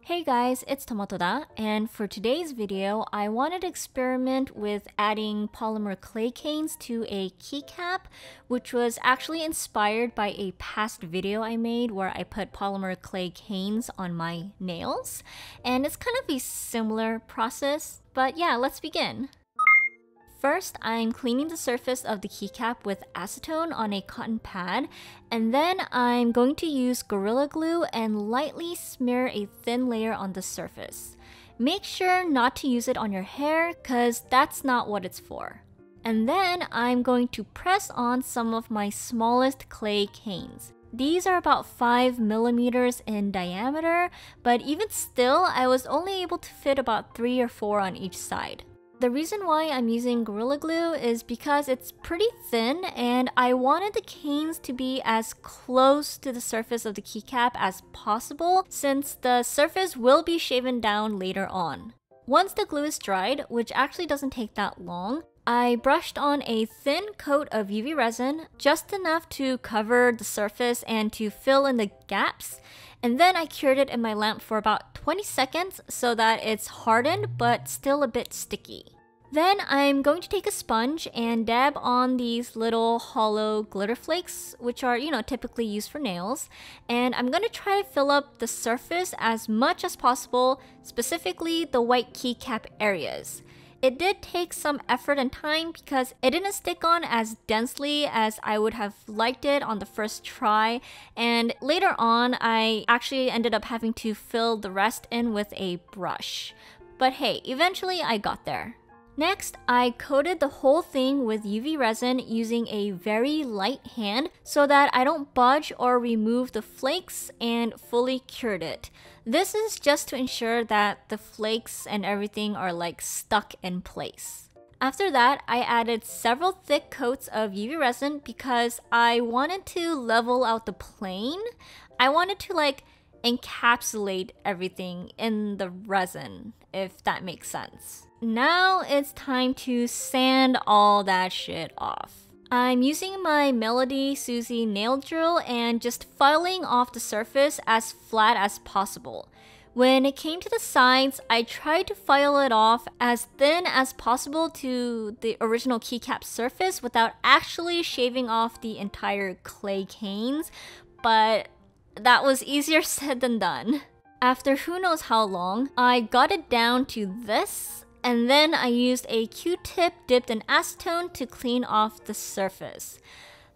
Hey guys, it's Tomotoda, and for today's video, I wanted to experiment with adding polymer clay canes to a keycap, which was actually inspired by a past video I made where I put polymer clay canes on my nails. And it's kind of a similar process, but yeah, let's begin. First, I'm cleaning the surface of the keycap with acetone on a cotton pad, and then I'm going to use Gorilla Glue and lightly smear a thin layer on the surface. Make sure not to use it on your hair, cause that's not what it's for. And then I'm going to press on some of my smallest clay canes. These are about 5 millimeters in diameter, but even still, I was only able to fit about 3 or 4 on each side. The reason why I'm using Gorilla Glue is because it's pretty thin and I wanted the canes to be as close to the surface of the keycap as possible since the surface will be shaven down later on. Once the glue is dried, which actually doesn't take that long, I brushed on a thin coat of UV resin, just enough to cover the surface and to fill in the gaps, and then I cured it in my lamp for about 20 seconds so that it's hardened but still a bit sticky. Then I'm going to take a sponge and dab on these little hollow glitter flakes, which are, typically used for nails, and I'm going to try to fill up the surface as much as possible, specifically the white keycap areas. It did take some effort and time because it didn't stick on as densely as I would have liked it on the first try, and later on I actually ended up having to fill the rest in with a brush. But hey, eventually I got there. Next, I coated the whole thing with UV resin using a very light hand so that I don't budge or remove the flakes, and fully cured it. This is just to ensure that the flakes and everything are like stuck in place. After that, I added several thick coats of UV resin because I wanted to level out the plane. I wanted to encapsulate everything in the resin, if that makes sense. Now it's time to sand all that shit off. I'm using my Melody Susie nail drill and just filing off the surface as flat as possible. When it came to the sides, I tried to file it off as thin as possible to the original keycap surface without actually shaving off the entire clay canes, but that was easier said than done. After who knows how long, I got it down to this, and then I used a Q-tip dipped in acetone to clean off the surface.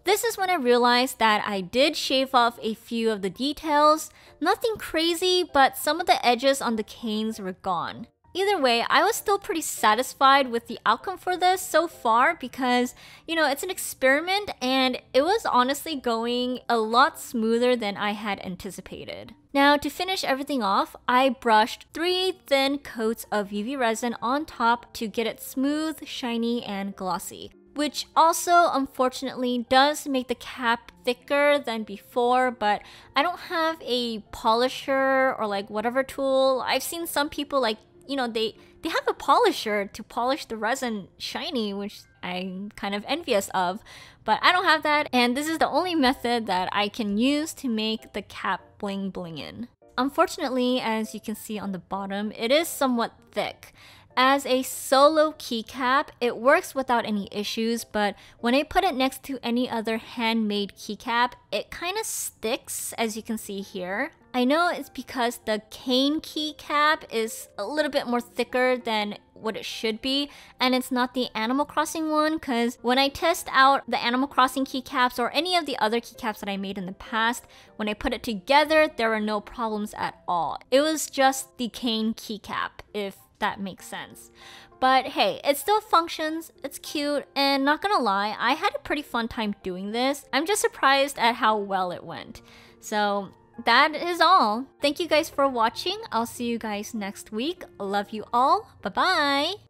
This is when I realized that I did shave off a few of the details. Nothing crazy, but some of the edges on the canes were gone. Either way, I was still pretty satisfied with the outcome for this so far because, it's an experiment and it was honestly going a lot smoother than I had anticipated. Now, to finish everything off, I brushed 3 thin coats of UV resin on top to get it smooth, shiny, and glossy, which also unfortunately does make the cap thicker than before, but I don't have a polisher or whatever tool. I've seen some people they have a polisher to polish the resin shiny, which I'm kind of envious of, but I don't have that, and this is the only method that I can use to make the cap bling bling in. Unfortunately, as you can see on the bottom, it is somewhat thick. As a solo keycap, it works without any issues, but when I put it next to any other handmade keycap, it kind of sticks, as you can see here. I know it's because the cane keycap is a little bit more thicker than what it should be, and it's not the Animal Crossing one, because when I test out the Animal Crossing keycaps or any of the other keycaps that I made in the past, when I put it together, there were no problems at all. It was just the cane keycap, if that makes sense. But hey, it still functions, it's cute, and not gonna lie, I had a pretty fun time doing this. I'm just surprised at how well it went. So that is all. Thank you guys for watching. I'll see you guys next week. Love you all. Bye-bye.